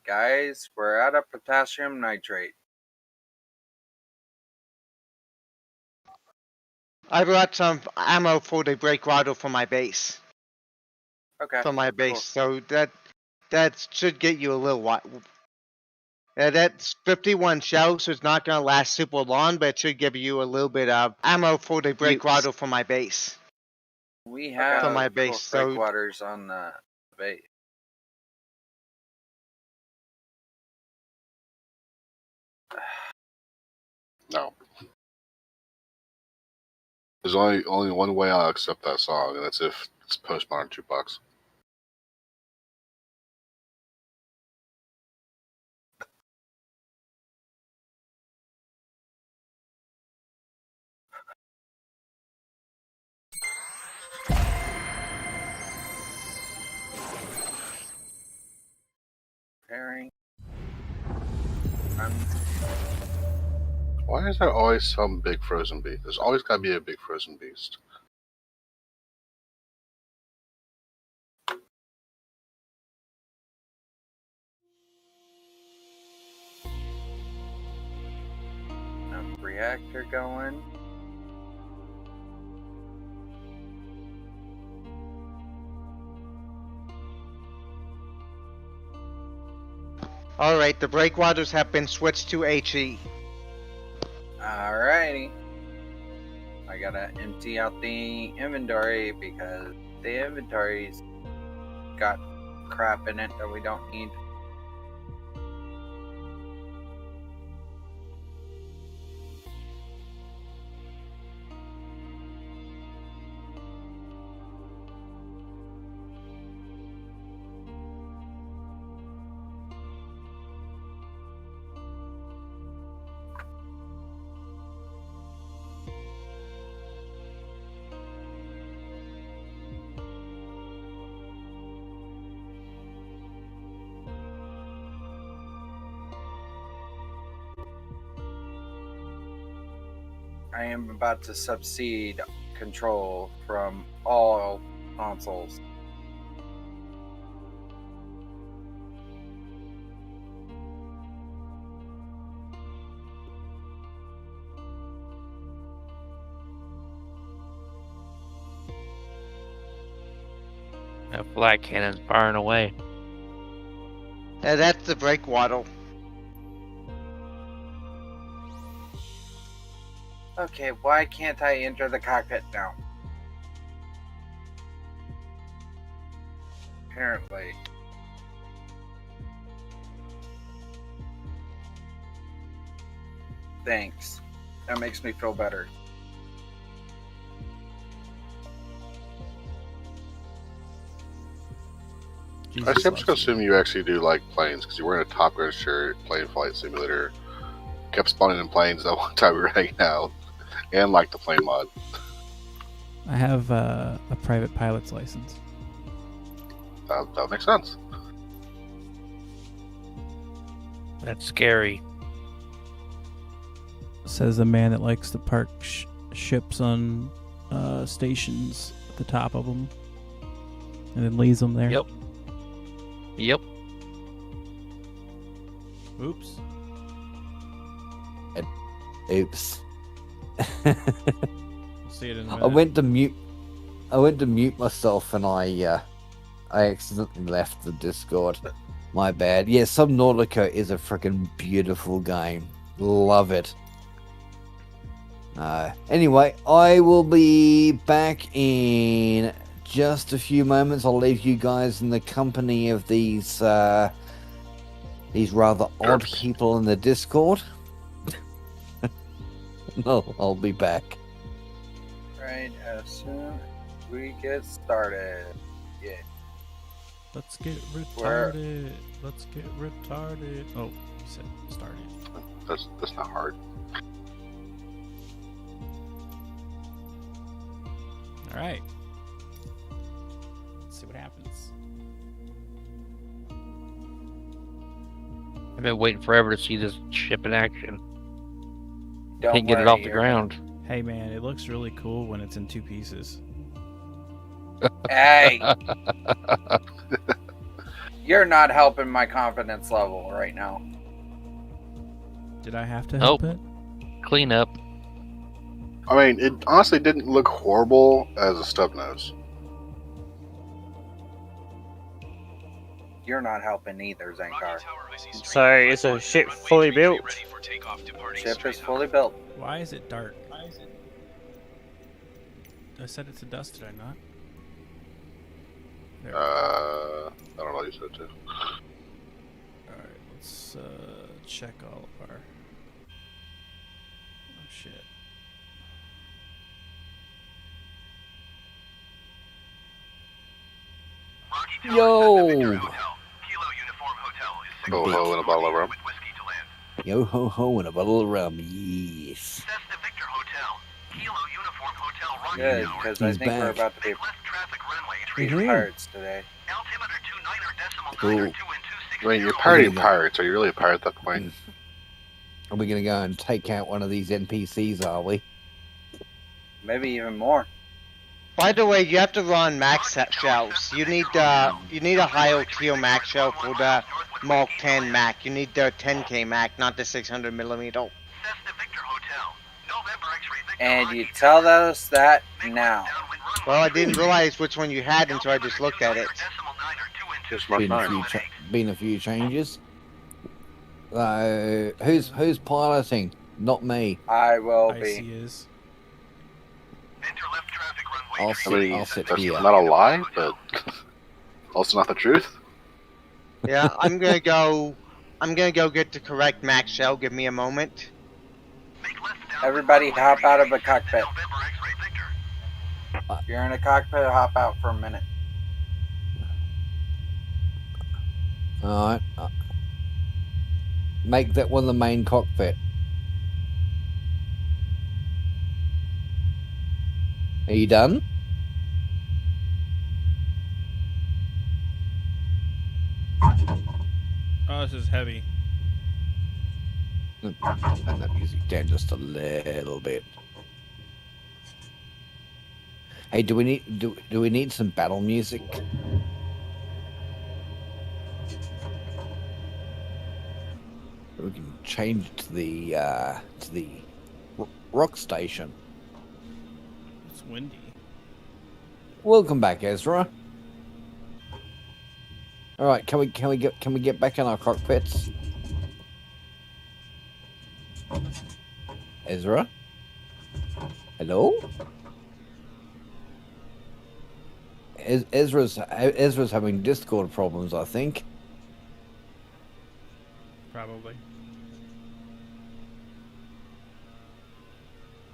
Guys, we're out of potassium nitrate. I brought some ammo for the breakwater for my base. Okay. For my base, Cool. so that should get you a little while. That's 51 shells, so it's not gonna last super long, but it should give you a little bit of ammo for the breakwater for my base. We have For my base, so breakwaters on the base. No. There's only one way I'll accept that song, and that's if it's Postmodern Jukebox. Preparing. Why is there always some big frozen beast? There's always got to be a big frozen beast. Reactor going. alright, the breakwaters have been switched to HE. Alrighty. I gotta empty out the inventory because the inventory's got crap in it that we don't need. I am about to subcede control from all consoles. That flag cannon's firing away. That's the breakwater. Okay, why can't I enter the cockpit now? Apparently. Thanks. That makes me feel better. I'm just going to assume you actually do like planes, because you were in a Top Gun shirt, playing Flight Simulator, kept spawning in planes that one time we were hanging out, and like the plane mod. I have a private pilot's license. That makes sense. That's scary. Says the man that likes to park ships on stations at the top of them, and then leaves them there. Yep. Yep. Oops. Oops. See it in a I minute. went to mute myself, and I accidentally left the Discord. My bad. Yeah, Subnautica is a freaking beautiful game. Love it. Anyway, I will be back in just a few moments. I'll leave you guys in the company of these rather odd people in the Discord. No, I'll be back. Right as soon as we get started. Yeah. Let's get retarded. Let's get retarded. Oh, you said started. That's not hard. All right. Let's see what happens. I've been waiting forever to see this ship in action. Don't Can't get it worry, off the you're ground. Hey man, it looks really cool when it's in 2 pieces. Hey, you're not helping my confidence level right now. Did I have to help Nope. it? Clean up. I mean, it honestly didn't look horrible as a stub nose. You're not helping either, Zankar. So is a ship fully built? Ship is fully built. Why is it dark? I said it to dust, did I not? There. I don't know. You said too. Alright, let's check all of our... Oh shit. Yo! Ho ho and a bottle of rum. Yo ho ho and a bottle of rum, yes. Good, because I He's think we're back. about to be treating Mhm. pirates today. Cool. I mean, you're pirating pirates. Are you really a pirate at that point? Are we gonna go and take out one of these NPCs, are we? Maybe even more. By the way, you have to run max shells. You need a higher tier max shell for the Mark 10 Mac. You need the 10K Mac, not the 600mm. And you tell us that now. Well, I didn't realize which one you had until I just looked at it. Just Mark Been a 9. few changes. Who's piloting? Not me. I will IC be. is. I'll I sit, mean, I'll sit that's here. not a lie, but also not the truth. Yeah, I'm gonna go get the correct max shell. Give me a moment. Everybody hop out of a cockpit. If you're in a cockpit, hop out for a minute. Alright. Make that one the main cockpit. Are you done? Oh, this is heavy. And that music down just a little bit. Hey, do we need some battle music? We can change it to the rock station. It's windy. Welcome back, Ezra. All right, can we get back in our cockpits? Ezra? Hello? Ezra's having Discord problems, I think. Probably.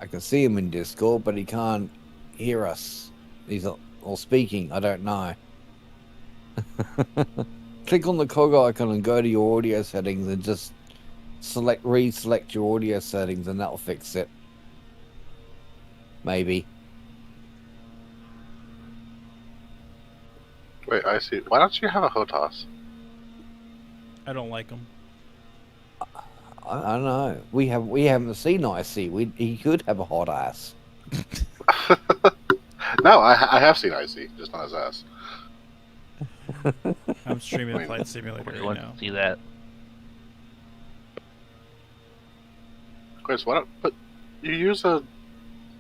I can see him in Discord, but he can't hear us. He's not all speaking. I don't know. Click on the cog icon and go to your audio settings and just reselect your audio settings, and that'll fix it. Maybe. Wait, I see. Why don't you have a HOTAS? I don't like them. I don't know. We haven't seen IC. He could have a hot ass. No, I have seen IC, just not his ass. I'm streaming Wait. Flight Simulator Nobody right wants now. to see that. Chris, why don't but you use a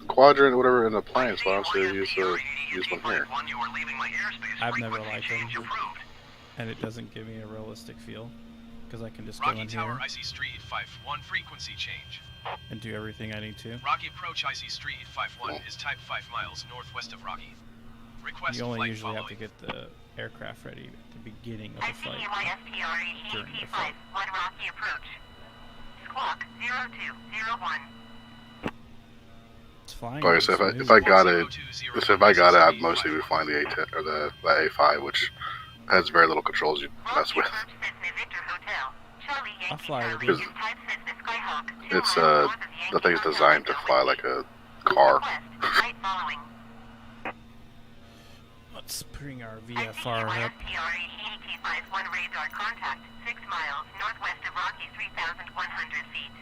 quadrant or whatever in a plane, so why don't you use one here? I've never liked them, and it doesn't give me a realistic feel, because I can just go Rocky in Tower, here IC Street 51 frequency change. and do everything I need to. Rocky approach IC Street 51 is type 5 miles northwest of Rocky. Request You only flight usually have to following. get the aircraft ready at the beginning of the flight. During the flight. One Rocky approach. Squawk 0201. It's flying. Okay, so really if I smooth. got it, I'd mostly be flying the A10 or the A5, which has very little controls you mess with. I'll fly with Because you. it's the thing's designed to fly like a car. Let's bring our VFR up. radar contact 6 miles northwest of Rocky 3,100 feet.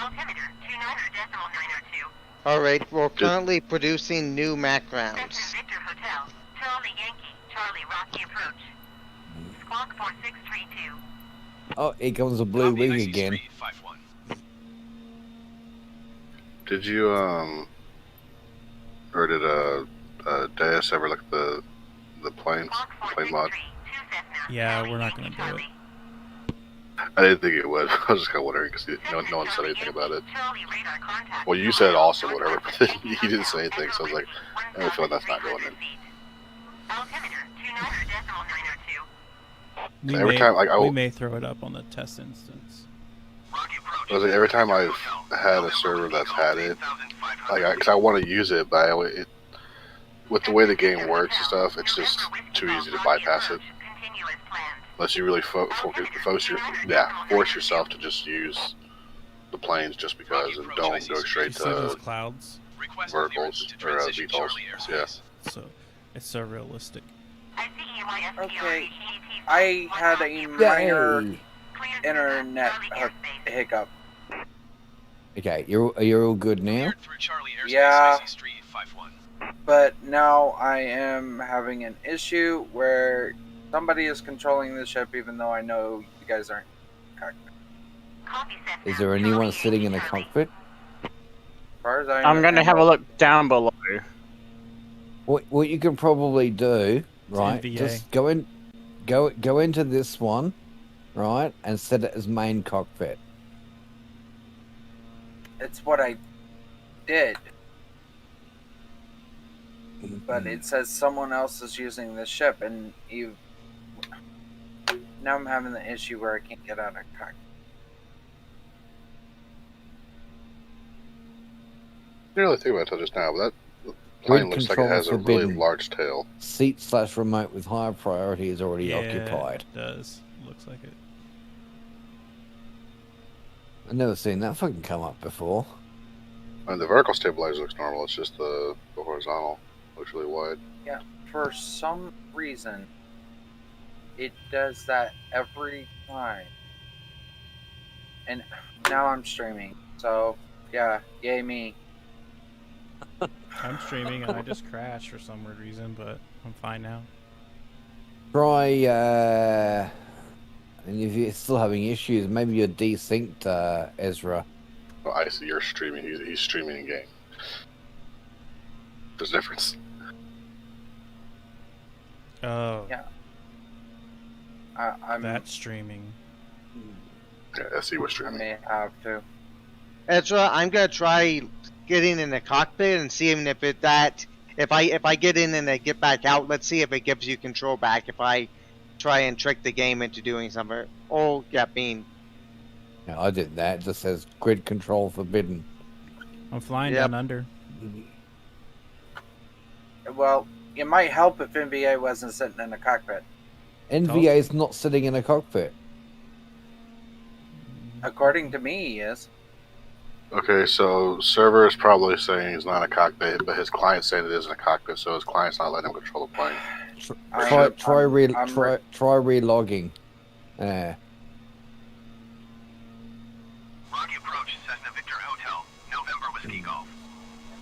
Altimeter 29.902. Alright, we're currently producing new Mac rounds. Cessna Victor Hotel. Charlie Yankee. Charlie Rocky approach. Squawk 4632. Oh, here comes the blue Copy, wing IC again. Street 51. Did you or did Deus ever look at the planes, Squawk plane mod? 463. 2 Cessna. Yeah, Charlie we're not Yankee, gonna do it. Charlie. I didn't think it would. I was just kind of wondering because no one said anything about it. Well, you said awesome, whatever, but then you didn't say anything, so I was like, I feel like that's not going in. We, Every may, time, like, we may throw it up on the test instance. I was like, every time I've had a server that's had it, like, because I want to use it, but with the way the game works and stuff, it's just too easy to bypass it. Unless you really force yourself to just use the planes just because, and don't go straight You see those to clouds? verticals or VTOLs. Yeah. So it's so realistic. Okay, I had a minor Yay! internet hiccup. Okay, you're all good now? Cleared through Charlie airspace, Yeah. IC Street 51. But now I am having an issue where somebody is controlling the ship, even though I know you guys aren't. Is there anyone sitting in the cockpit? As far as I I'm going to have a look down below. What you can probably do, right? NVA. Just go into this one, right, and set it as main cockpit. It's what I did, but it says someone else is using the ship, and now I'm having the issue where I can't get out of cockpit. Didn't really think about it until just now, but that plane looks like it has a really forbidden. large tail. Seat/remote with higher priority is already Yeah, occupied. it does. Looks like it. I've never seen that fucking come up before. I mean, the vertical stabilizer looks normal. It's just the horizontal looks really wide. For some reason, it does that every time. And now I'm streaming, so yeah, yay me. I'm streaming and I just crashed for some weird reason, but I'm fine now. Try, and if you're still having issues, maybe you're desynced, Ezra. Oh, I see. You're streaming. He's streaming in game. There's a difference. Oh, Yeah. I'm. that's streaming. Yeah, I see what's I streaming. may have to. Ezra, I'm gonna try getting in the cockpit and seeing if I get in and I get back out. Let's see if it gives you control back. If I try and trick the game into doing something. Oh, yeah, Yeah, I did that. It just says grid control forbidden. I'm flying Yep. down under. Well, it might help if NVA wasn't sitting in the cockpit. NVA is not sitting in a cockpit. According to me, he is. Okay, so server is probably saying he's not in a cockpit, but his client's saying it is in a cockpit, so his client's not letting him control the plane. Try I'm relogging. Yeah. Rocky approach, Cessna Victor Hotel, November Whiskey Golf.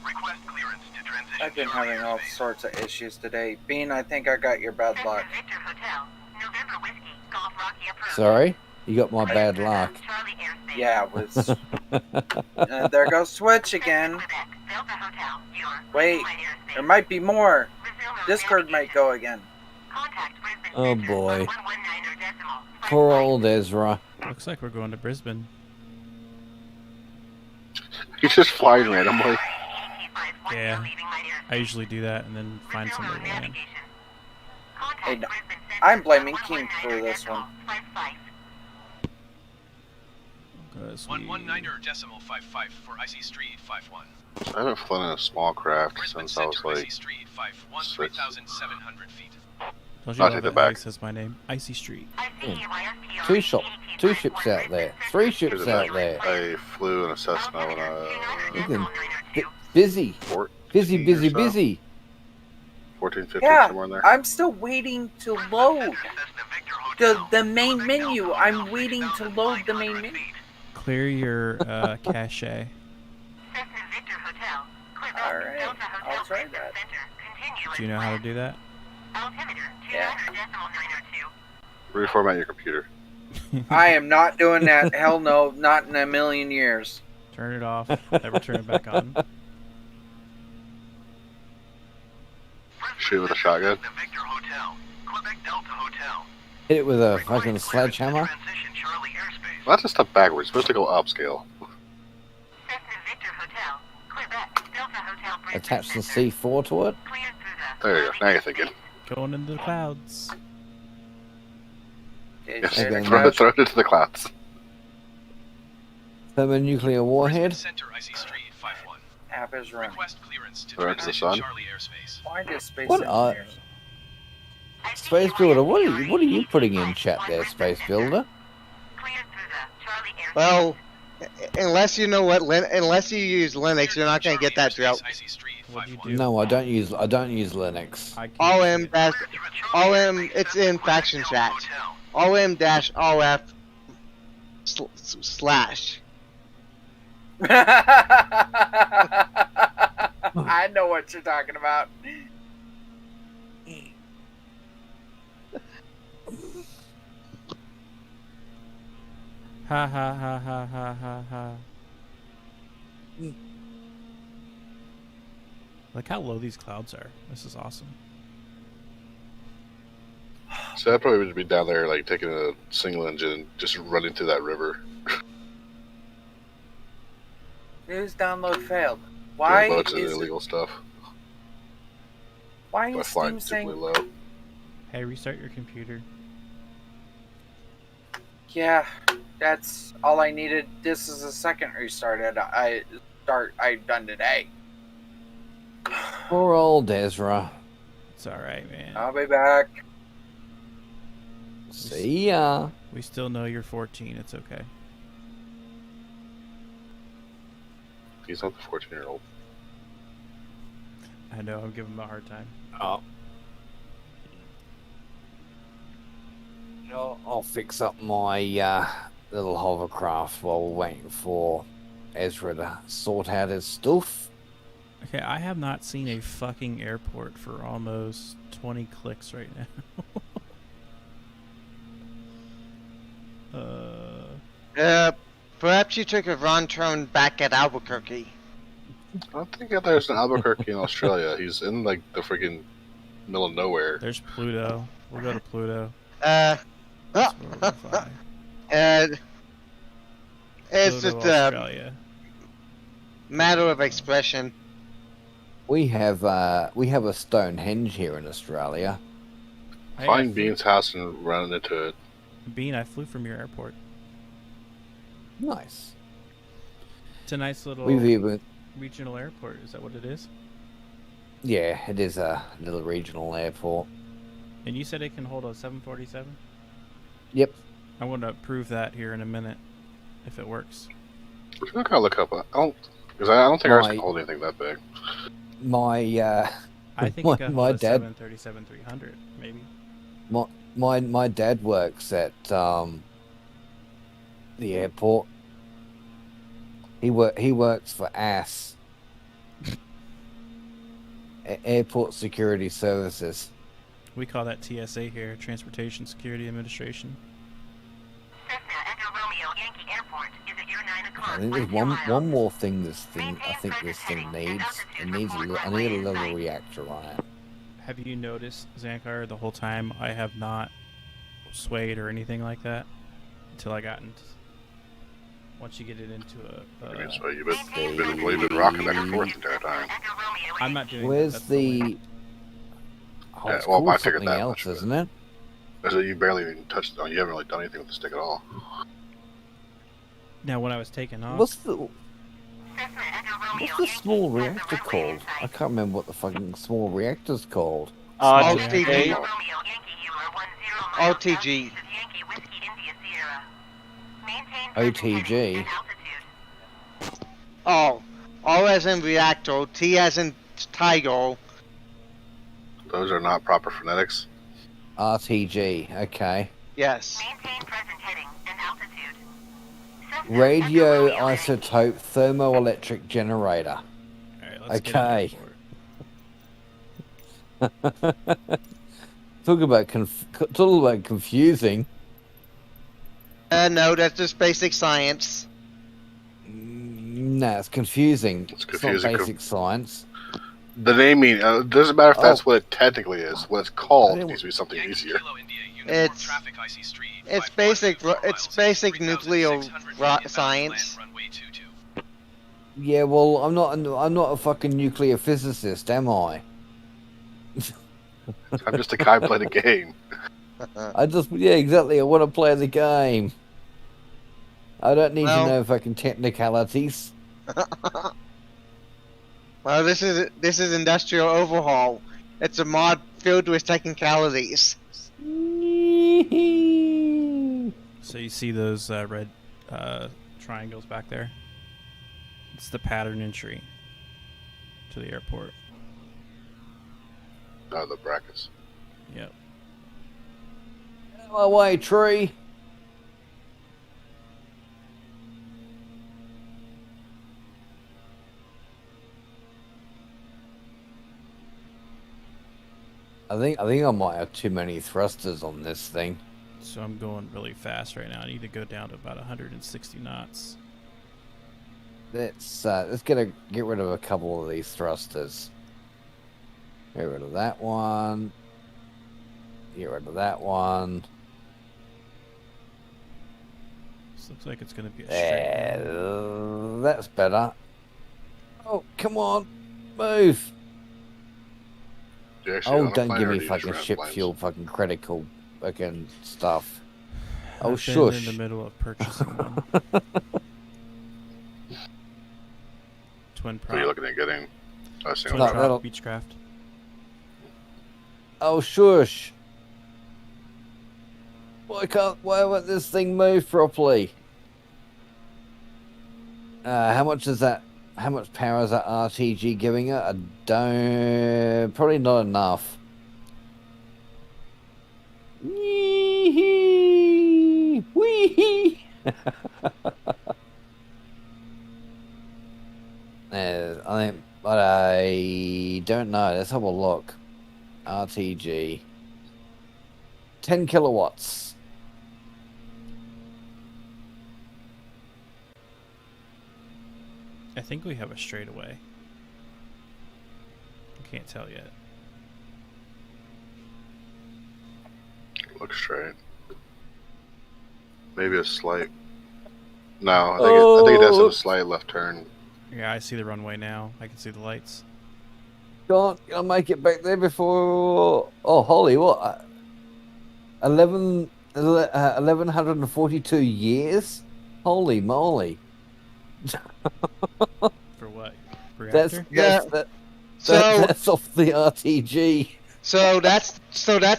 Request clearance to transition I've been Charlie having all airspace. sorts of issues today. Bean, I think I got your bad luck. Victor Hotel. November Whiskey. Golf Rocky approach. Sorry? You got my bad luck. Charlie airspace. Yeah, it was. There goes Switch again. Quebec. Delta Hotel. Your Wait, flight airspace. there might be more. Brazil road Discord might navigation. go again. Contact Brisbane Oh, Center, boy. 1119 or decimal. Flight Poor flight. old Ezra. Looks like we're going to Brisbane. He's just flying randomly. AT-51 Yeah. leaving light airspace. I usually do that and then find Brazil somewhere road to land. navigation. Contact Hey, no, Brisbane Center, I'm blaming 1119 King for or this decimal. one. Flight flight. 119 or decimal 55 for IC Street 51. I haven't flown in a small craft Brisbane since I was Center, like IC Street 51, 6. 3,700 feet. Don't you I'll love take it it how he back. says my name? Icy Street. Two ships out there. 3 ships Here's out a there. I flew in a Cessna when Listen, busy. Busy, busy, busy. 14, 15, Yeah, somewhere in there. I'm still waiting to load the main menu. I'm waiting to load the main menu. Clear your cache. Cessna Victor Hotel. Quebec Alright, Delta Hotel I'll try Transit that. Center. Continue Do you know how to do that? Altimeter Yeah. 29.902. Reformat your computer. I am not doing that. Hell no, not in a million years. Turn it off. Never turn it back on. Shoot with a shotgun. Cessna Victor Hotel. Quebec Delta Hotel. Hit it with a Request fucking clearance to sledgehammer. transition Charlie airspace. Well, that's a step backwards. It's supposed to go upscale. Cessna Victor Hotel. Quebec Delta Hotel Brisbane Attach the Center. C4 to it. Cleared through the There you go. Now you're thinking. Going into the clouds. Okay, Yes, share the Okay. throw crash. it into the clouds. Thermonuclear warhead. Center IC Street 51. App is running. Request clearance to Throw it to the transition sun. Charlie airspace. Why does space What are- engineers? Space Builder, what are you putting in chat there, Space Builder? Cleared through the Charlie airspace. Well, unless you know what, unless you use Linux, you're not gonna get that joke. IC Street What'd you 51. do? No, I don't use Linux. I can't OM see it. dash OM. It's in faction chat. OM dash OF slash. I know what you're talking about. Ha ha ha ha ha ha ha. Look how low these clouds are. This is awesome. So I'd probably would be down there, like taking a single engine, just running through that river. News download failed. Doing Why a bunch of is illegal stuff why by is flying Steam stupidly saying? low. Hey, restart your computer. Yeah, that's all I needed. This is the second restart I've done today. Poor old Ezra. It's alright, man. I'll be back. See ya. We still know you're 14. It's okay. He's not the 14-year-old. I know. I'm giving him a hard time. Oh. I'll fix up my little hovercraft while we're waiting for Ezra to sort out his stuff. Okay, I have not seen a fucking airport for almost 20 clicks right now. Perhaps you took a wrong turn back at Albuquerque. I don't think that there's an Albuquerque in Australia. He's in like the freaking middle of nowhere. There's Pluto. We'll go to Pluto. Oh, That's where we'll fly. and it's Pluto, just a Australia. matter of expression. We have a Stonehenge here in Australia. Hey, Find I flew- Bean's house and run into it. Bean, I flew from your airport. Nice. It's a nice little We've even regional airport. Is that what it is? yeah, it is a little regional airport. And you said it can hold a 747? Yep. I want to prove that here in a minute, if it works. I'm not gonna look up. I don't think ours My- can hold anything that big. My I think My- it can my hold a dad- 737-300, maybe. my dad works at the airport. He works for AS, Airport Security Services. We call that TSA here, Transportation Security Administration. Cessna Echo Romeo Yankee Airport is at your 9 o'clock. I think there's 10 miles. one more thing I think this thing needs. I need a little reactor on it. Have you noticed, Zankar, the whole time I have not swayed or anything like that until I got into. Once you get it into I mean, a, so you've been rocking back and forth the entire time. Echo Romeo I'm not doing. Where's that. That's the way. the? Oh, Yeah, it's well, called I figured something that else, much, isn't it? So you barely even touched it. You haven't really done anything with the stick at all. Now, when I was taking off, What's the Cessna Echo Romeo what's the Yankee small has the reactor runway called? in sight. I can't remember what the fucking small reactor's called. OTG. Echo Romeo Yankee, you are 10 miles OTG. southeast of Yankee Whiskey India Sierra. Maintain OTG. present heading and altitude. Oh, O as in reactor, T as in tiger. Those are not proper phonetics. RTG. Okay. Yes. Maintain present heading and altitude. radioisotope thermoelectric generator. Alright, let's Okay. get on board. Talk about confusing. No, that's just basic science. No, it's confusing. It's It's confusing. not basic science. The naming doesn't matter if that's Oh. what it technically is. What it's called I needs to be something Yankee easier. Kilo India, Uniform It's Traffic IC Street, it's 541 basic for miles, basic nuclear 3600 inbound science. land, runway 22. Yeah, well, I'm not a fucking nuclear physicist, am I? I'm just a guy playing a game. Yeah, exactly. I want to play the game. I don't need Well- to know fucking technicalities. Well, this is industrial overhaul. It's a mod filled with technicalities. So you see those red triangles back there? It's the pattern entry to the airport. Oh, the brackets. Yep. Out of my way, tree. I think I might have too many thrusters on this thing. So I'm going really fast right now. I need to go down to about 160 knots. Let's get rid of a couple of these thrusters. Get rid of that one. Get rid of that one. This looks like it's going to be a straight line. Yeah, that's better. Oh, come on, move! You actually Oh, on a don't plane give or me do you just fucking rent ship planes? fuel, fucking critical, fucking stuff. Oh, I've been in shush. the middle of purchasing one. Twin So you're prop. looking at getting a single Twin No, shot. that'll- prop Beechcraft. Oh, shush! Why won't this thing move properly? How much is that? How much power is that RTG giving it? I don't. Probably not enough. Wee-hee! Wee-hee! I think, but I don't know. Let's have a look. RTG. 10 kilowatts. I think we have a straightaway. I can't tell yet. Looks straight. Maybe a slight. No, I think it has a slight left turn. Yeah, I see the runway now. I can see the lights. Can't I make it back there before? Oh, holy what? 1142 years? Holy moly! For what? Reactor? That's off the RTG. So that's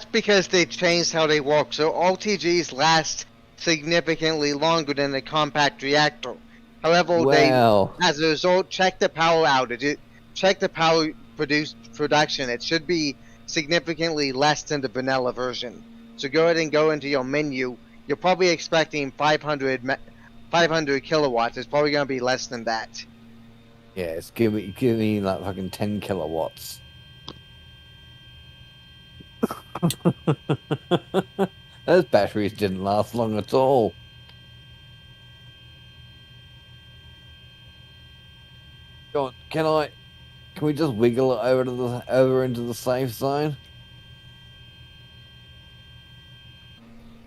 because they changed how they work. So RTGs last significantly longer than the compact reactor. However, Wow. as a result, check the power outage. Check the power production. It should be significantly less than the vanilla version. So go ahead and go into your menu. You're probably expecting 500 kilowatts. It's probably going to be less than that. Yeah, it's give me like fucking 10 kilowatts. Those batteries didn't last long at all. Go on, can we just wiggle it over into the safe zone?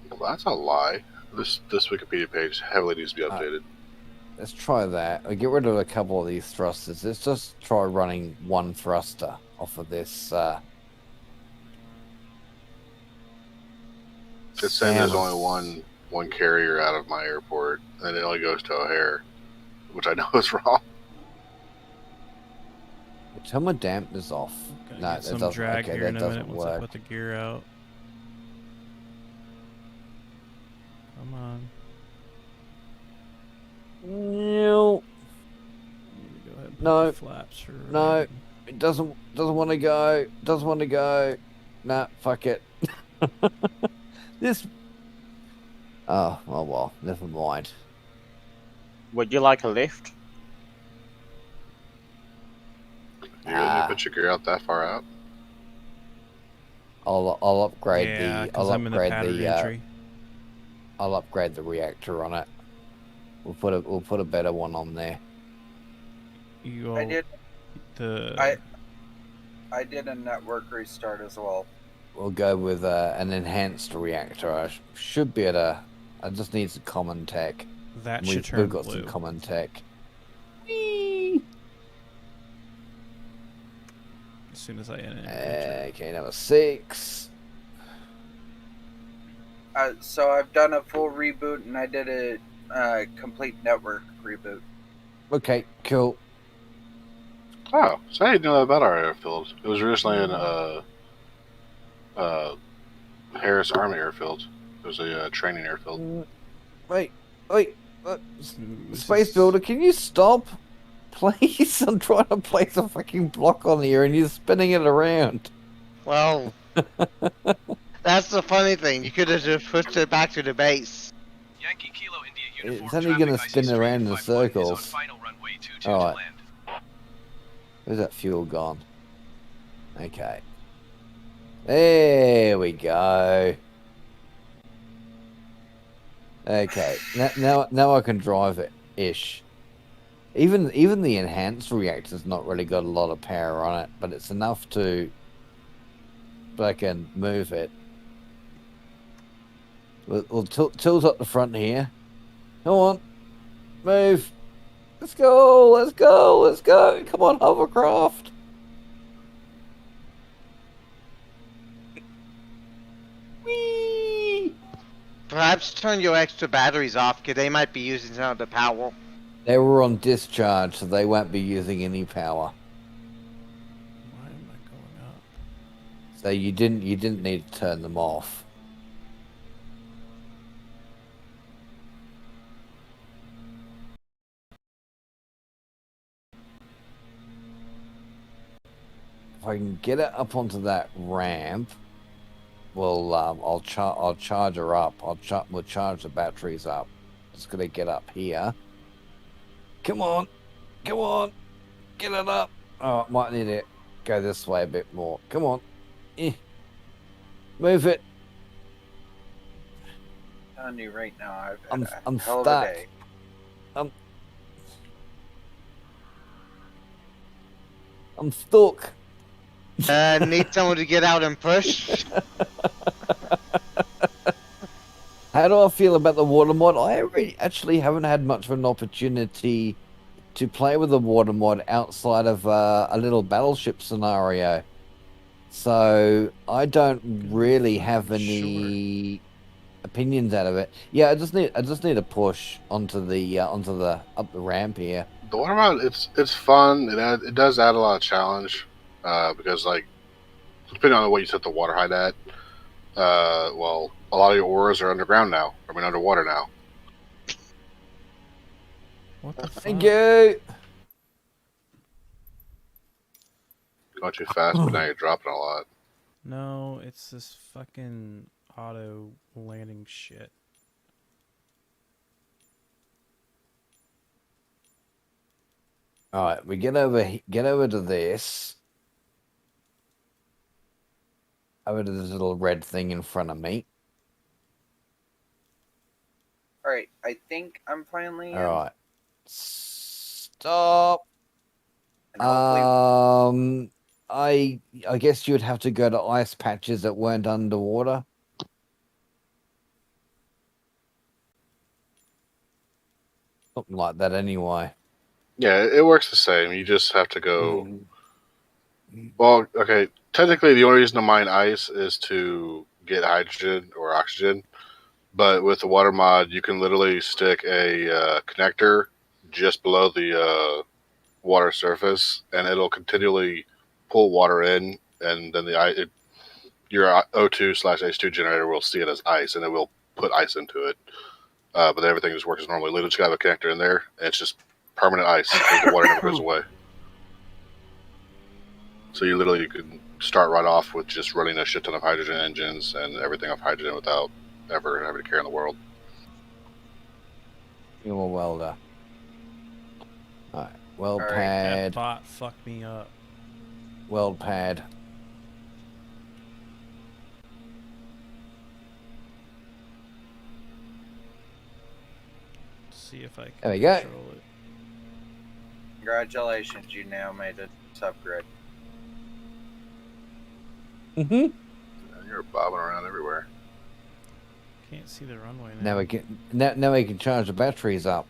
Well, that's a lie. This Wikipedia page heavily needs to be updated. Let's try that. I'll get rid of a couple of these thrusters. Let's just try running one thruster off of this. It's saying there's Salmon. only one carrier out of my airport, and it only goes to O'Hare, which I know is wrong. Turn my dampers off. Gonna No, get that some doesn't. drag Okay, here in that a minute doesn't once I work. put the gear out. Come on. No, Go ahead and put No. the flaps for no, it doesn't want to go. Doesn't want to go. Nah, fuck it. This. Oh well, never mind. Would you like a lift? You really put your gear out that far out? I'll upgrade Yeah, the. because I'll I'm in the upgrade pattern the. entry. I'll upgrade the reactor on it. We'll put a better one on there. You I did. the I did a network restart as well. We'll go with an enhanced reactor. I should be able to. I just need some common tech. that We've should turn got blue. some common tech. As soon as I enter. Okay, number 6. So I've done a full reboot and I did a complete network reboot. Okay, cool. Oh, so I didn't know that about our airfield. It was originally in Harris Army Airfield. It was a training airfield. Wait. This Space is- Builder, can you stop? Please, I'm trying to place a fucking block on here and you're spinning it around. Well, that's the funny thing. You could have just pushed it back to the base. Yankee Kilo India uniform. It's only going to spin around in circles. Final runway 22 Alright. to land. Where's that fuel gone? Okay. There we go. Okay, now I can drive it, ish. Even the enhanced reactor's not really got a lot of power on it, but it's enough to fucking move it. We'll tilt up the front here. Come on, move. Let's go. Come on, hovercraft. Whee! Perhaps turn your extra batteries off, because they might be using some of the power. They were on discharge, so they won't be using any power. Why am I going up? So you didn't need to turn them off. If I can get it up onto that ramp, well, I'll charge her up. We'll charge the batteries up. Just gonna get up here. Come on, get it up. Oh, might need to go this way a bit more. Come on, move it. I'm telling you right now, I've I'm had a hell of stuck. a day. I'm stuck. Need someone to get out and push. How do I feel about the water mod? I actually haven't had much of an opportunity to play with the water mod outside of a little battleship scenario. So I don't really have any opinions out of it. Yeah, I just need a push onto the up the ramp here. The water mod, it's fun. It does add a lot of challenge because, like, depending on what you set the water height at, well, a lot of your ores are underground now. I mean, underwater now. What the fuck? Thank you. Going too fast, but now you're dropping a lot. No, it's this fucking auto landing shit. All right, we get over to this. Over to this little red thing in front of me. Alright, I think I'm finally in. All right. Stop. And hopefully, I guess you'd have to go to ice patches that weren't underwater. Something like that anyway. Yeah, it works the same. You just have to go. Well, okay. Technically, the only reason to mine ice is to get hydrogen or oxygen. But with the water mod, you can literally stick a connector just below the water surface, and it'll continually pull water in, and then your O2/H2 generator will see it as ice, and it will put ice into it. But everything just works normally. Literally, just got a connector in there, and it's just permanent ice. The water never goes away. So you can start right off with just running a shit ton of hydrogen engines and everything off hydrogen without ever having a care in the world. You're a welder. Weld Alright, That pad. bot fucked me up. Weld pad. See if I can There we go. control it. Congratulations, you now made a subgrid. Mm-hmm. You're bobbing around everywhere. Can't see the runway Now now. we can now we can charge the batteries up.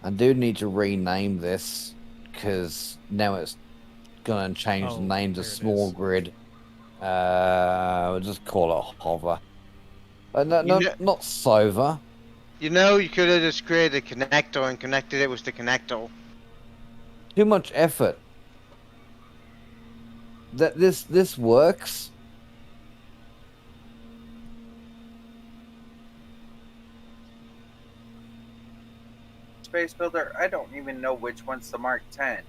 I do need to rename this because now it's gonna change Oh, the name to there it Small is. Grid. We'll just call it Hover. No, You kn- not Sova. You know, you could have just created a connector and connected it with the connector. Too much effort. That this works. Space Builder, I don't even know which one's the Mark 10.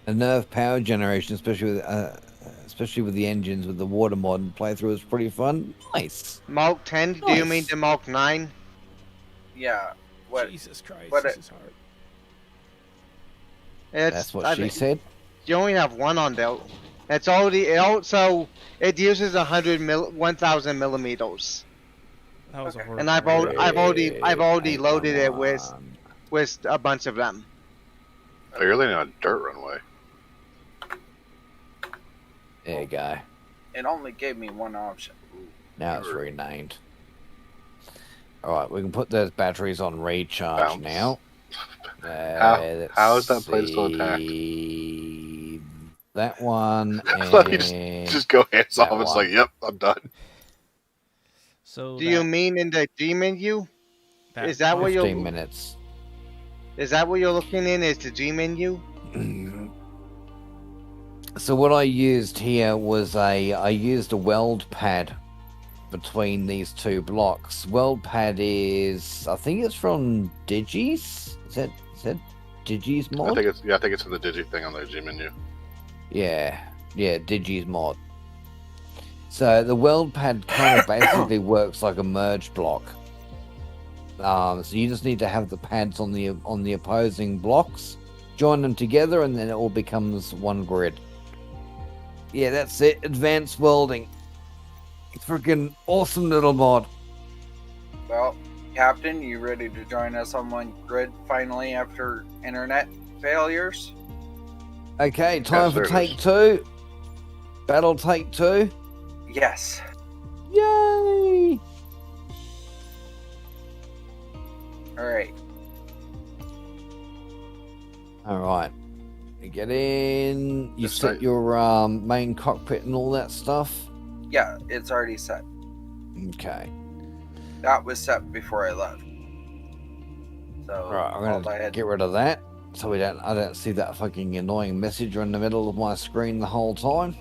The nerve power generation, especially with the engines with the water mod playthrough, is pretty fun. Nice. Mark 10? Do you mean Nice. the Mark 9? Yeah. What? Jesus Christ, what this it- is hard. That's what she said. You only have one on there. It's already it uses 1000 millimeters, That was a Okay. horrible. and I've already loaded it with a bunch of them. Oh, you're landing on a dirt runway. There you go. It only gave me one option. Now it's renamed. Alright, we can put those batteries on recharge Bounce. now. How is that plane still attacked? see. That one I thought you and just go hands that off. It's one. like, yep, I'm done. So Do you mean in the G menu? Is that what 15 you're? minutes. Is that what you're looking in? Is the G menu? So what I used here was I used a weld pad between these two blocks. Weld pad is, I think it's from Digis. Is that Digis mod? I think it's in the Digi thing on the G menu. Yeah, Digis mod. So the weld pad kind of basically works like a merge block. So you just need to have the pads on the opposing blocks, join them together, and then it all becomes one grid. Yeah, that's it. Advanced welding. Freaking awesome little mod. Well, Captain, you ready to join us on one grid finally after internet failures? Okay, time for service. take 2. Battle take 2. Yes. Yay! Alright. Alright. You get in. You Just set like- your main cockpit and all that stuff. Yeah, it's already set. Okay. That was set before I left. So, Right, I'm all I gonna had get rid of that so I don't see that fucking annoying message in the middle of my screen the whole time.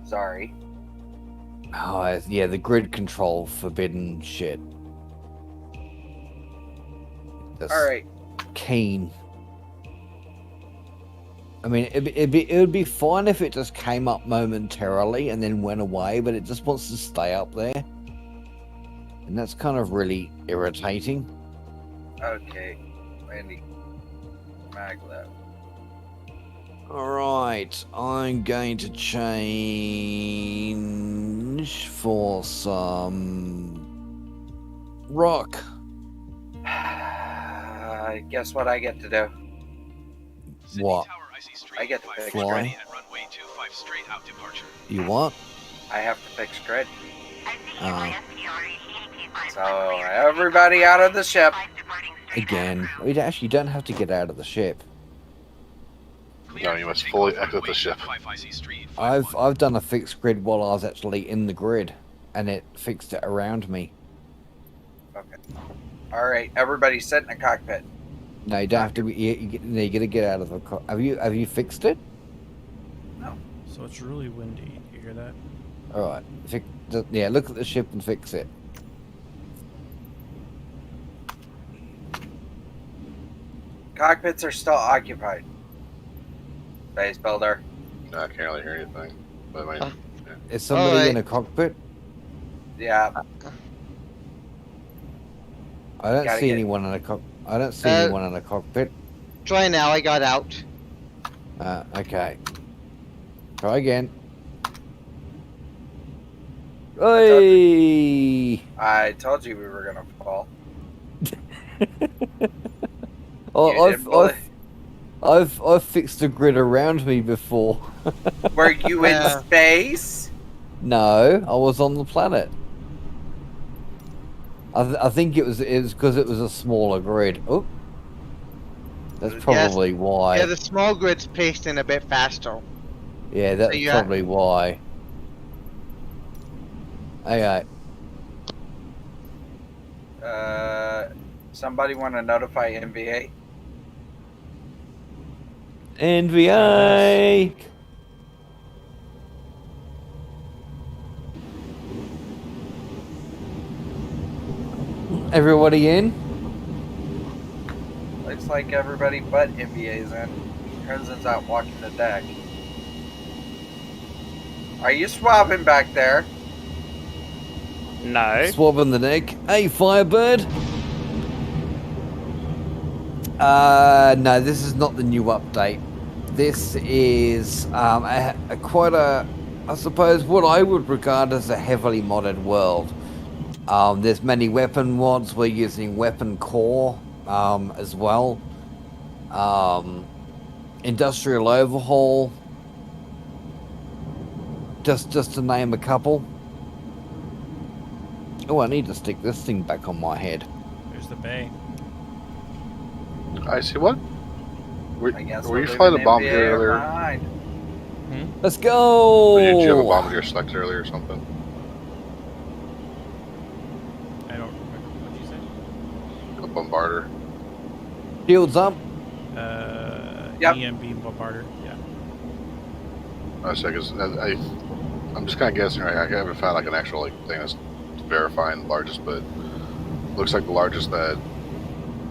Sorry. Oh yeah, the grid control forbidden shit. That's Alright. keen. I mean, it would be fine if it just came up momentarily and then went away, but it just wants to stay up there, and that's kind of really irritating. Okay. Randy. Maglev. Alright, I'm going to change for some rock. Guess what I get to do? What? I get to pick Fly? grid. At runway 25 straight out departure. You what? I have to pick grid. So, So everybody out of the ship. Again, we actually don't have to get out of the ship. No, you must fully exit the ship. I've done a fixed grid while I was actually in the grid, and it fixed it around me. Okay. Alright, everybody sit in the cockpit. No, you don't have to. You gotta get out of the. Have you fixed it? So it's really windy. You hear that? All right. Yeah, look at the ship and fix it. Cockpits are still occupied. Base builder. No, I can't really hear anything. But I mean, Is somebody Alright. in a cockpit? Yeah. I don't Gotta see get- anyone in a cock. I don't see anyone in the cockpit. Try now. I got out. Okay. Try again. Hey! I told you we were gonna fall. Oh, You didn't believe- I've fixed the grid around me before. Were you in Yeah. space? No, I was on the planet. I think it was because it was a smaller grid. Oh, that's probably why. Yeah, the small grid's pacing a bit faster. Yeah, that's you probably why. Okay. Somebody want to notify NVA? NVA. Everybody in? Looks like everybody but NVA's in. Crimson's out walking the deck. Are you swapping back there? No. Swabbing the neck. Hey, Firebird. No, this is not the new update. This is quite a, I suppose, what I would regard as a heavily modded world. There's many weapon mods. We're using Weapon Core as well. Industrial Overhaul. Just to name a couple. Oh, I need to stick this thing back on my head. There's the bay. I see what? I guess Were we're you leaving flying a bomb NVA here earlier? behind. Let's go! Did you have a bombardier select earlier or something? I don't remember. What'd you say? A bombarder. Shields up. Yep. EMB bombarder. Yeah. I say, because I'm just kind of guessing, right? I haven't found like an actual thing that's verifying the largest, but looks like the largest that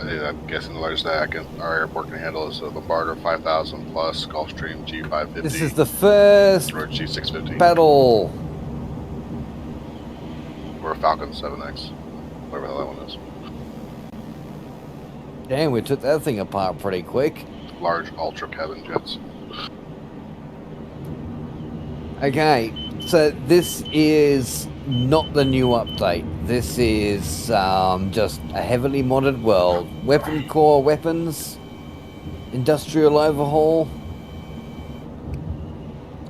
I'm guessing the largest that our airport can handle is a Bombardier 5000 plus Gulfstream G550. This is the first or G650 battle. or a Falcon 7X, whatever the hell that one is. Damn, we took that thing apart pretty quick. Large ultra cabin jets. Okay, so this is not the new update. This is just a heavily modded world. Weapon Core weapons, industrial overhaul.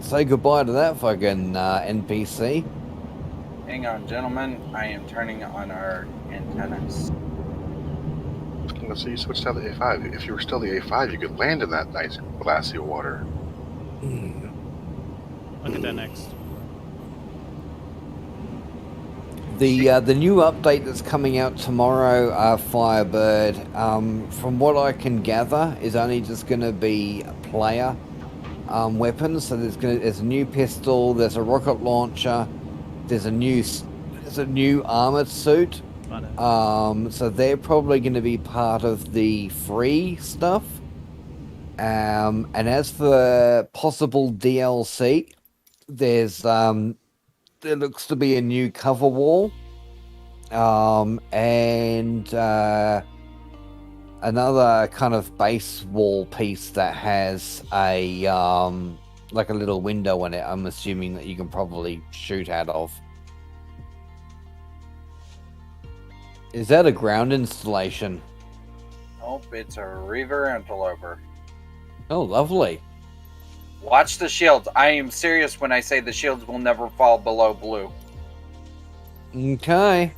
Say goodbye to that fucking NPC. Hang on, gentlemen. I am turning on our antennas. Let's see, you switched out the A5. If you were still the A5, you could land in that nice glassy water. Look at that next. The new update that's coming out tomorrow, Firebird, from what I can gather, is only just going to be player weapons. So there's a new pistol, there's a rocket launcher, there's a new armored suit. So they're probably going to be part of the free stuff. And as for possible DLC, there looks to be a new cover wall, and another kind of base wall piece that has a like a little window in it. I'm assuming that you can probably shoot out of. Is that a ground installation? Nope, it's a Reaver Interloper. Oh, lovely. Watch the shields. I am serious when I say the shields will never fall below blue. Okay.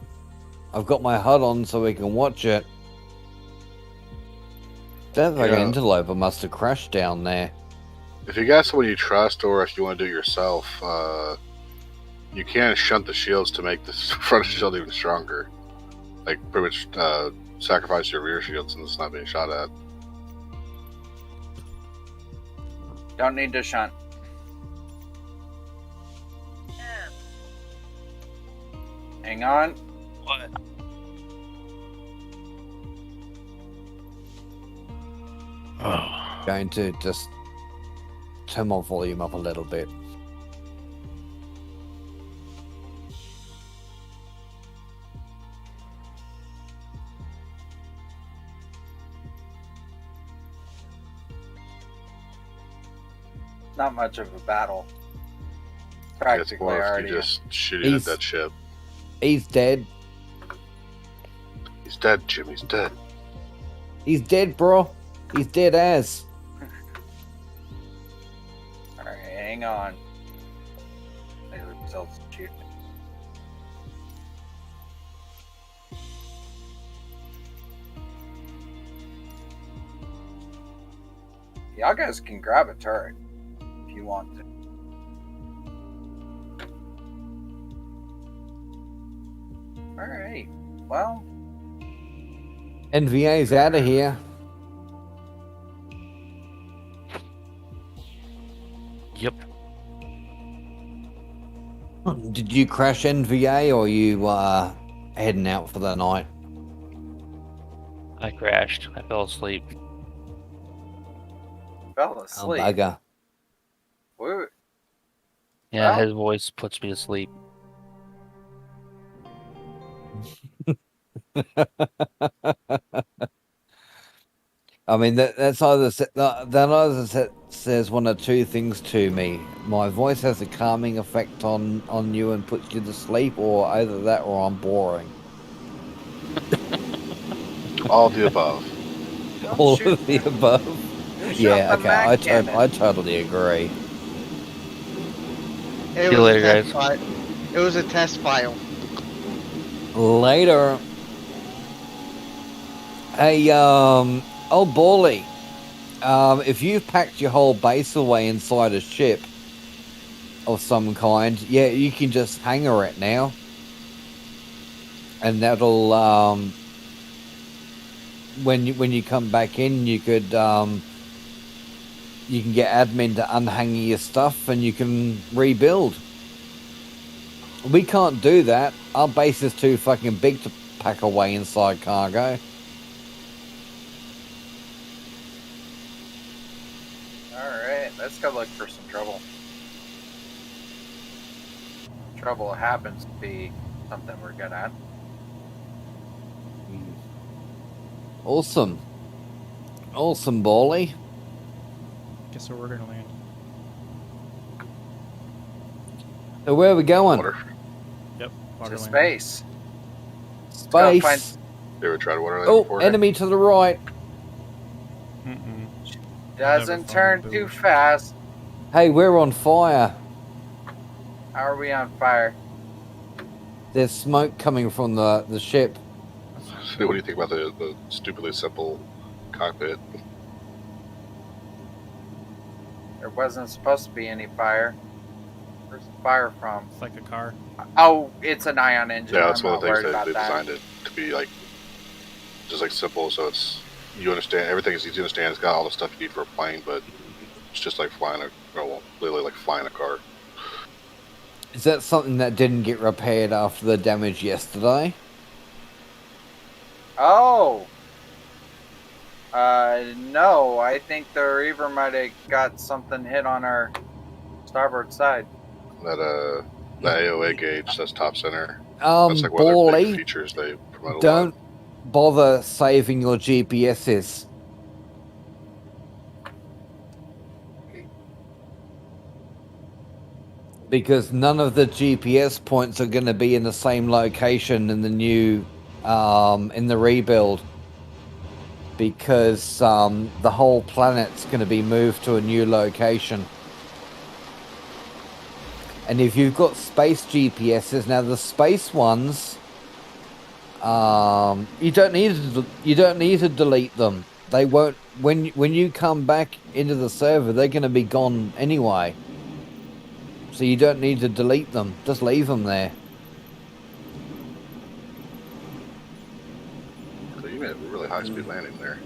I've got my HUD on so we can watch it. That fucking interloper must have crashed down there. If you got someone you trust, or if you want to do it yourself, you can shunt the shields to make the front shield even stronger. Like, pretty much sacrifice your rear shield since it's not being shot at. Don't need to shunt. Hang on. What? Going to just turn my volume up a little bit. not much of a battle. It's Practically more of already. you just shooting at that ship. He's dead. He's dead, Jim. He's dead. He's dead, bro. He's dead as. Alright, hang on. They themselves shooting. Y'all guys can grab a turret if you want to. Alright, well, NVA's out of here. Yep. Did you crash NVA or you heading out for the night? I crashed. I fell asleep. fell Oh, asleep. bugger. Woo. Yeah, Well- his voice puts me to sleep. I mean, that's either says one of two things to me. My voice has a calming effect on you and puts you to sleep, or either that or I'm boring. All of the above. Don't All shoot of the them. above. You're Yeah, shooting the okay, mag cannon. I totally agree. It See you was later, a test guys. It was a test file. Later. Hey, old Bally, if you've packed your whole base away inside a ship of some kind, yeah, you can just hangar it now. And that'll, when you come back in, you could, you can get admin to unhang your stuff and you can rebuild. We can't do that. Our base is too fucking big to pack away inside cargo. Alright, let's go look for some trouble. Trouble happens to be something we're good at. Awesome. Awesome, Bally. Guess where we're gonna land. So where are we going? Water. Yep. To Water land. space. go Space. find- You ever tried water Oh, before? enemy to the right. Mm-mm. Doesn't Never turn found a too buoy. fast. Hey, we're on fire. How are we on fire? There's smoke coming from the ship. So what do you think about the stupidly simple cockpit? There wasn't supposed to be any fire. Where's the fire from? It's like a car. Oh, it's an ion engine. Yeah, that's I'm one of not the worried things about they that. designed it to be like, just like simple. So it's you understand everything is easy to understand. It's got all the stuff you need for a plane, but it's just like flying literally like flying a car. Is that something that didn't get repaired after the damage yesterday? Oh. No, I think the Reaver might have got something hit on our starboard side. That the AOA gauge that's top center. That's like one of their big Bally, features they promote a lot. don't bother saving your GPSs. Because none of the GPS points are going to be in the same location in the new, in the rebuild. Because the whole planet's going to be moved to a new location. And if you've got space GPSs, now the space ones, you don't need to delete them. They won't when you come back into the server. They're going to be gone anyway. So you don't need to delete them. Just leave them there. So you made a really high speed landing there.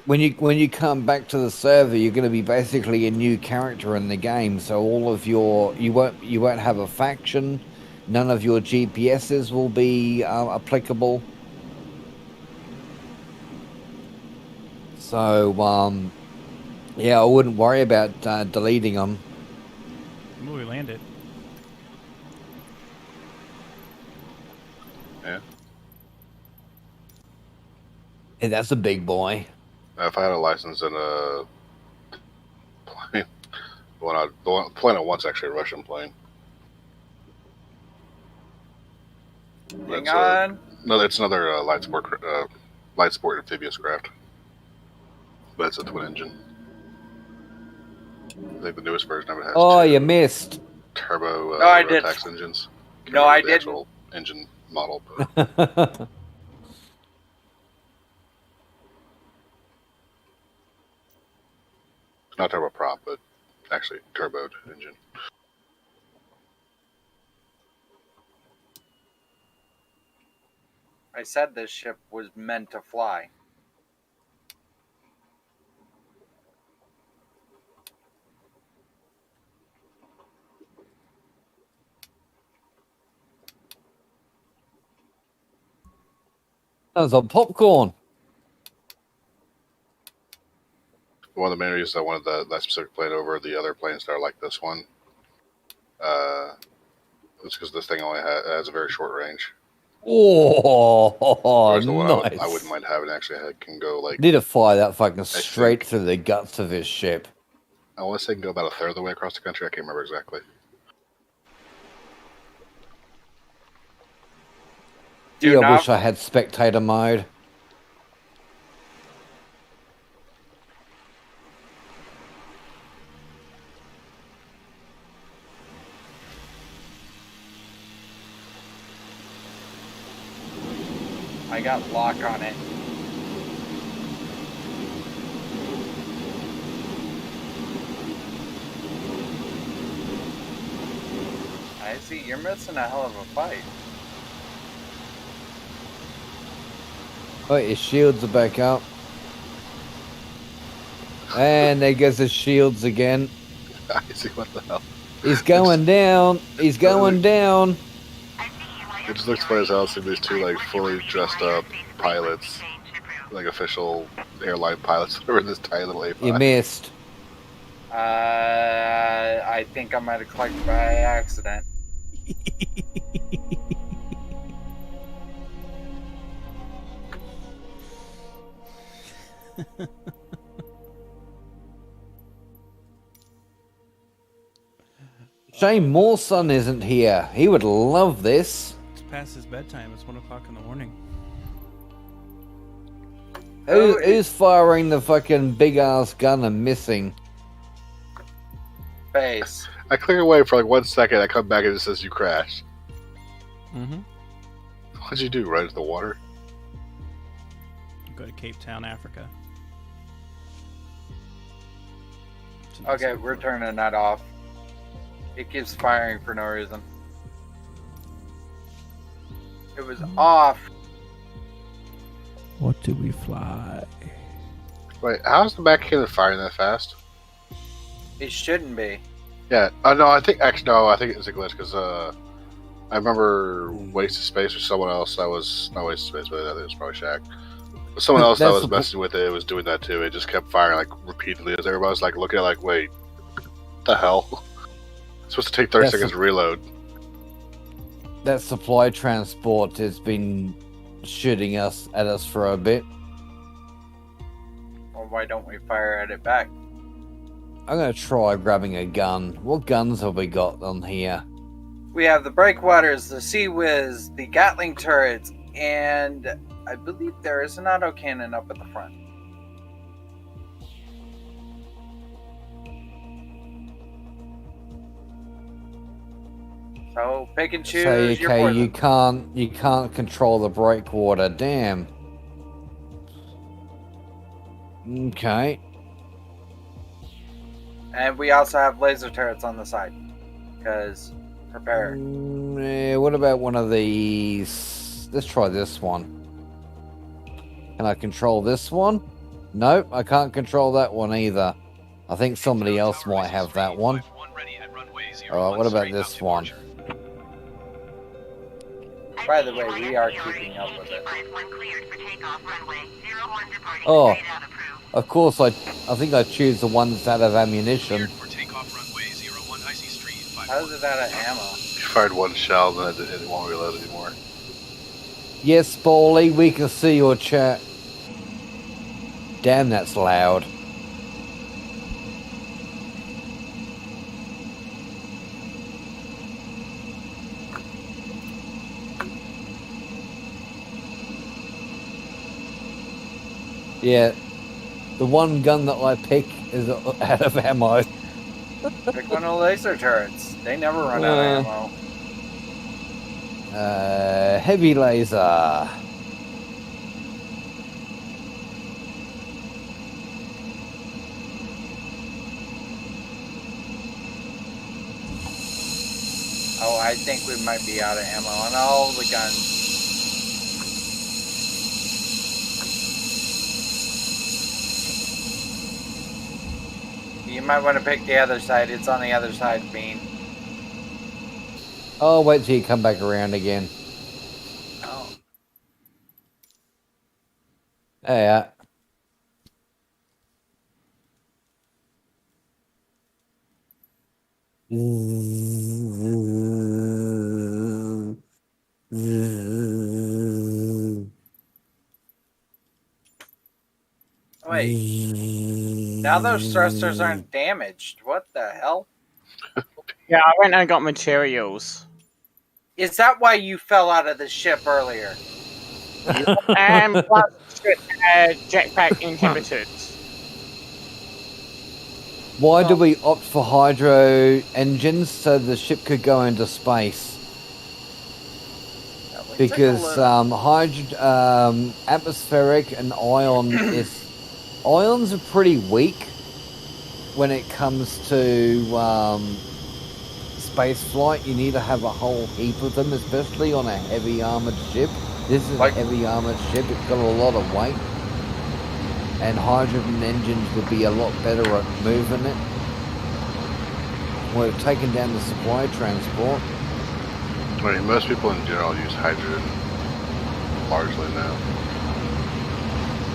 When you come back to the server, you're going to be basically a new character in the game. So all of you won't have a faction. None of your GPSs will be applicable. So yeah, I wouldn't worry about deleting them. Ooh, we landed. Yeah. Hey, that's a big boy. If I had a license and a The plane I want's actually a Russian plane. Hang That's, on. No, it's another light sport amphibious craft. But it's a twin engine. I think the newest version of it has Oh, two you missed. turbo No, I did. Rotax engines. Can't No, I remember the didn't. actual engine model, but it's not turboprop, but actually turboed engine. I said this ship was meant to fly. That was on popcorn. One of the main reasons I wanted that specific plane over the other planes that are like this one, it's because this thing only has a very short range. Oh, Whereas the one nice. I wouldn't mind having actually can go like, Need to fire that fucking straight through the guts of his ship. I want to say can go about a third of the way across the country. I can't remember exactly. Do Yeah, I not- wish I had spectator mode. I got lock on it. I see, you're missing a hell of a fight. Oh, his shields are back up. And there goes his shields again. I see, what the hell. He's going down. He's going down. It just looks funny as hell seeing these two like fully dressed up pilots, like official airline pilots, who are in this tiny little A5. You missed. I think I might have clicked by accident. Shame Mawson isn't here. He would love this. It's past his bedtime. It's 1 o'clock in the morning. Who's firing the fucking big ass gun and missing? Face. I click away for like 1 second. I come back and it says you crashed. Mm-hmm. What'd you do? Right into the water? Go to Cape Town, Africa. Okay, we're turning that off. It keeps firing for no reason. It was off. What do we fly? Wait, how's the back cannon firing that fast? It shouldn't be. Yeah. No, I think it's a glitch because I remember Wasted Space or someone else that was not Wasted Space, but I think it was probably Shaq. But someone else that That's was the- messing with it was doing that too. It just kept firing like repeatedly as everybody was like looking at it like, wait, what the hell? It's supposed to take 30 That's seconds to reload. That supply transport has been shooting at us for a bit. Well, why don't we fire at it back? I'm gonna try grabbing a gun. What guns have we got on here? We have the Breakwaters, the Sea Whiz, the Gatling turrets, and I believe there is an autocannon up at the front. So pick and choose So your okay, poison. you can't control the breakwater. Damn. Okay. And we also have laser turrets on the side. Because prepare. Yeah, what about one of these? Let's try this one. Can I control this one? Nope, I can't control that one either. I think somebody else might have that one. Alright, what about this one? By the way, we are keeping up with it. Oh, of course, I think I choose the one that's out of ammunition. How is it out of ammo? You fired one shell, then it won't reload anymore. Yes, Bowley, we can see your chat. Damn, that's loud. Yeah, the one gun that I pick is out of ammo. Pick one of the laser turrets. They never run out of ammo. Heavy laser. Oh, I think we might be out of ammo on all the guns. You might want to pick the other side. It's on the other side, Bean. Oh, wait till you come back around again. Oh. Yeah. Wait. Now those thrusters aren't damaged. What the hell? Yeah, I went and got materials. Is that why you fell out of the ship earlier? And plus jetpack inhibitors. Why do we opt for hydro engines so the ship could go into space? Because atmospheric and ions are pretty weak when it comes to space flight. You need to have a whole heap of them, especially on a heavy armored ship. This is a heavy armored ship. It's got a lot of weight, and hydrogen engines would be a lot better at moving it. We've taken down the supply transport. I mean, most people in general use hydrogen largely now.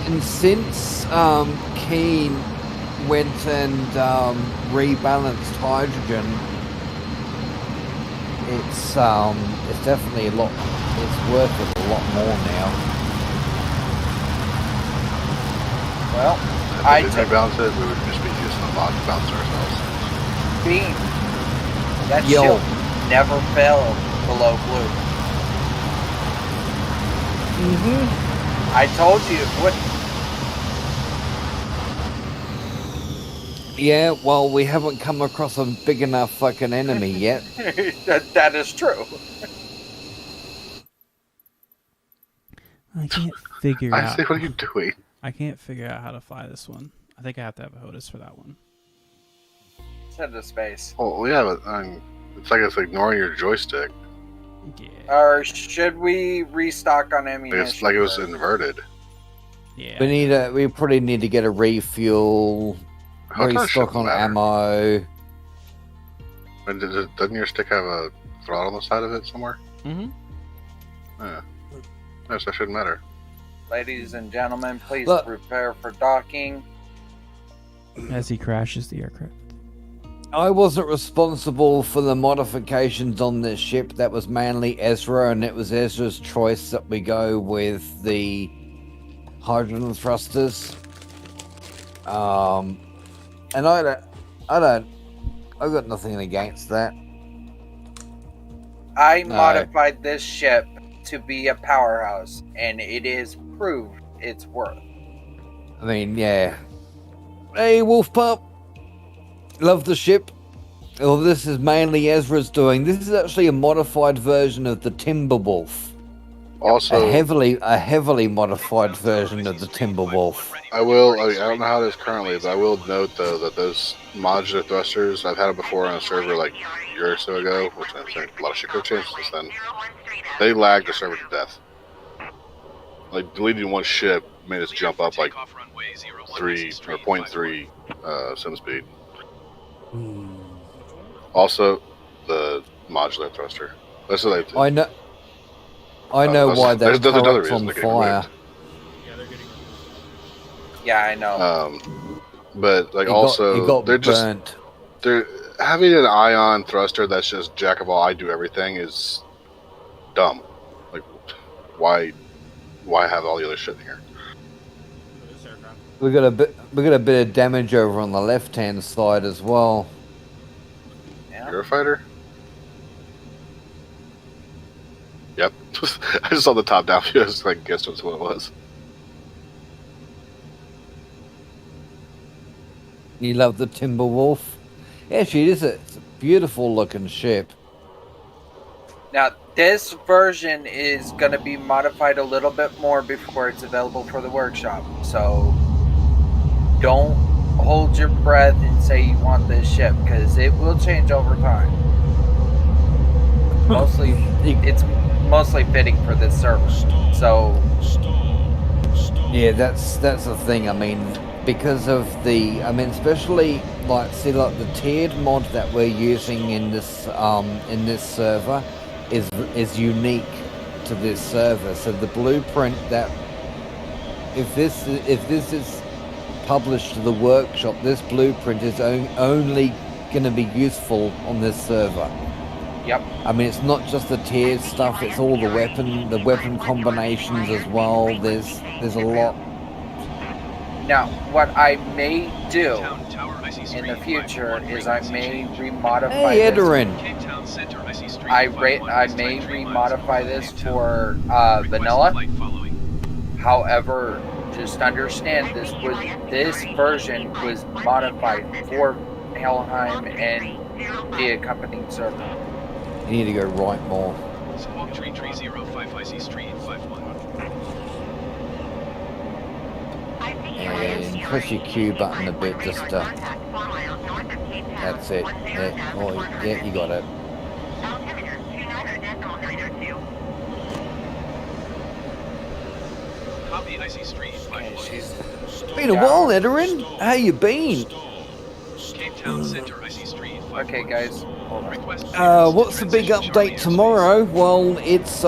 And since Keen went and rebalanced hydrogen, it's definitely a lot. It's worth it a lot more now. Well, if they rebalance it, we would just be using a lot to bounce ourselves. Bean. That shield never fell below blue. I told you it wouldn't. Yeah, well, we haven't come across a big enough fucking enemy yet. that is true. I can't figure I out. say, what are you doing? I can't figure out how to fly this one. I think I have to have a HOTAS for that one. Send to space. Oh yeah, but it's like it's ignoring your joystick. Yeah. Or should we restock on ammunition? It's like it was inverted. Yeah. We probably need to get a refuel, restock on ammo. And doesn't your stick have a throttle on the side of it somewhere? Mm-hmm. Yeah. Yes, that shouldn't matter. Ladies and gentlemen, please Look. prepare for docking. As he crashes the aircraft. I wasn't responsible for the modifications on this ship. That was mainly Ezra, and it was Ezra's choice that we go with the hydrogen thrusters. And I've got nothing against that. I No. modified this ship to be a powerhouse, and it is proved its worth. I mean, yeah. Hey, Wolf Pup. Love the ship. Well, this is mainly Ezra's doing. This is actually a modified version of the Timberwolf. Also, A heavily modified version of the Timberwolf. I don't know how it is currently, but I will note though that those modular thrusters, I've had it before on a server like a year or so ago, which I think a lot of shit could have changed since then. They lagged the server to death. Like deleting one ship made us jump up like 0.3 sim speed. Also, the modular thruster. That's what they. I know why that there's another turret's reason on they're getting fire. Yeah, I know. But like He also, got they're just burnt. they're having an ion thruster that's just jack of all, I do everything is dumb. Like, why have all the other shit here? We got a bit of damage over on the left-hand side as well. Yeah. You're a fighter? Yep. I just saw the top down view. I was like, guessed what it was. You love the Timberwolf? Actually, it's a beautiful looking ship. Now, this version is going to be modified a little bit more before it's available for the workshop. So, don't hold your breath and say you want this ship, because it will change over time. It's mostly fitting for this server. So, yeah, that's the thing. I mean, because of the, especially like the tiered mod that we're using in this server is unique to this server. So the blueprint that if this is published to the workshop, this blueprint is only going to be useful on this server. Yep. I mean, it's not just the tiered stuff; it's all the weapon combinations as well. There's a lot. Now, what I may do in the future is I may remodify Hey, this. Edorin. I may remodify this for vanilla. However, just understand this version was modified for Helheim and the accompanying server. You need to go right more. Squawk 3330 IC Street 51. And push your Q button a bit, just that's it. Yeah, you got it. Copy IC Street 51. Been a while, Edorin. How you been? Cape Town Center IC Street 51. Okay, guys. Hold on. What's the big update tomorrow? Well, it's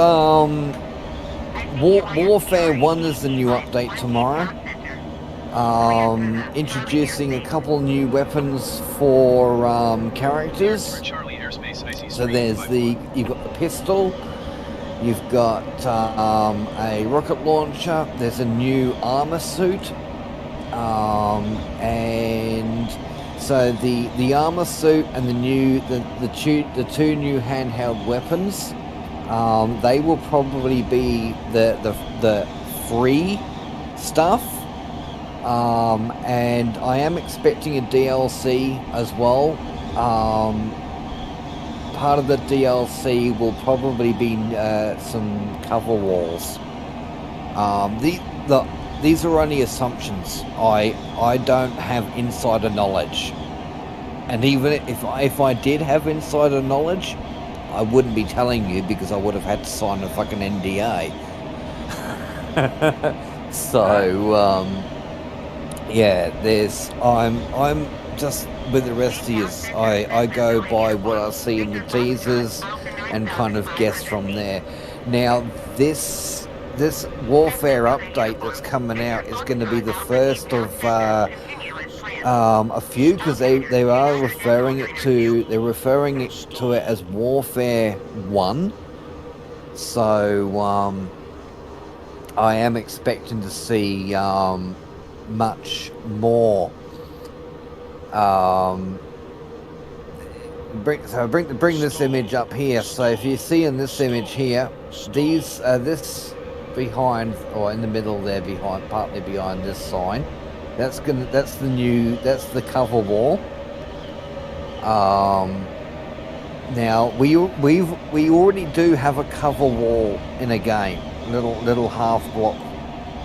Warfare 1 is the new update tomorrow. Introducing a couple new weapons for characters. So you've got the pistol, you've got a rocket launcher, there's a new armor suit, and so the armor suit and the two new handheld weapons, they will probably be the free stuff. And I am expecting a DLC as well. Part of the DLC will probably be some cover walls. These are only assumptions. I don't have insider knowledge, and even if I did have insider knowledge, I wouldn't be telling you because I would have had to sign a fucking NDA. So. Yeah, I'm just with the rest of you. I go by what I see in the teasers and kind of guess from there. Now this Warfare update that's coming out is going to be the first of a few, because they are referring it to it as Warfare 1. So I am expecting to see much more. Bring this image up here. So if you see in this image here, this behind or in the middle there, partly behind this sign, that's the cover wall. Now we already do have a cover wall in a game, little half block,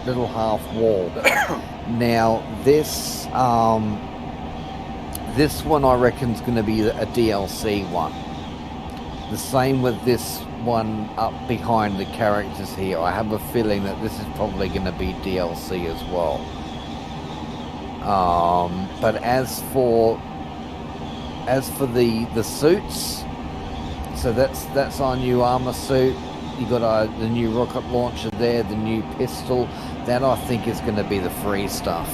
little half wall. Now this one I reckon is going to be a DLC one. The same with this one up behind the characters here. I have a feeling that this is probably going to be DLC as well. But as for the suits, so that's our new armor suit. You got the new rocket launcher there, the new pistol. That I think is going to be the free stuff.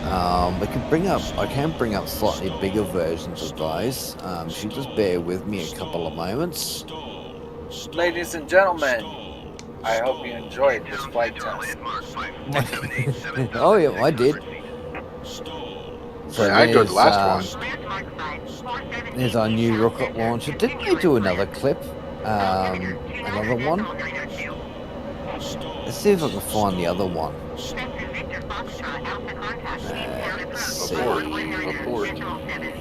I can bring up slightly bigger versions of those. If you just bear with me a couple of moments. Ladies and gentlemen, I hope you enjoyed this flight test. Oh yeah, I did. So I enjoyed the last one. There's our new rocket launcher. Didn't we do another clip? Another one? Let's see if I can find the other one. Let's see. Teleport. Sentinel 7.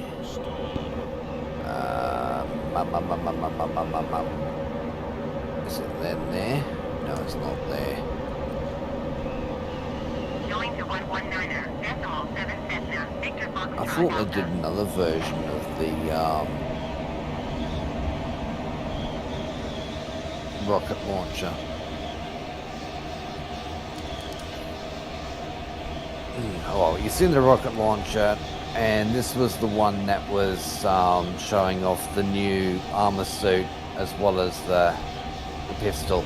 Is it then there? No, it's not there. Going to 119er. Decimal 7 Cessna. Victor Fox. I thought they did another version of the rocket launcher. Oh, well, you've seen the rocket launcher, and this was the one that was showing off the new armor suit as well as the pistol.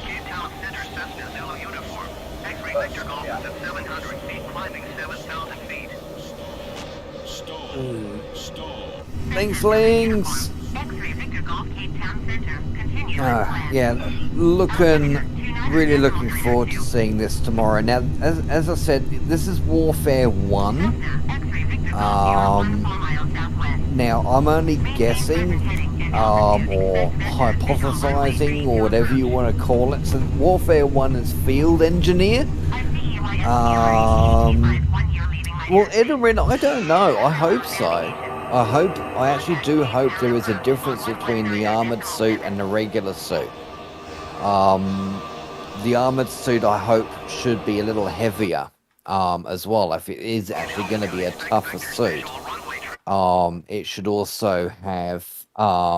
Cape Town Center Cessna Zulu uniform. X-ray Victor Golf is at 700 feet, climbing 7,000 feet. Thanks, Lings! X-ray Victor Golf Cape Town Center. Continue. Yeah, really looking forward to seeing this tomorrow. Now, as I said, this is Warfare 1. Now, I'm only guessing, or hypothesizing, or whatever you want to call it. So, Warfare 1 is Field Engineer. Well, Edorin, I don't know. I hope so. I actually do hope there is a difference between the armored suit and the regular suit. The armored suit, I hope, should be a little heavier, as well. If it is actually going to be a tougher suit, it should also have,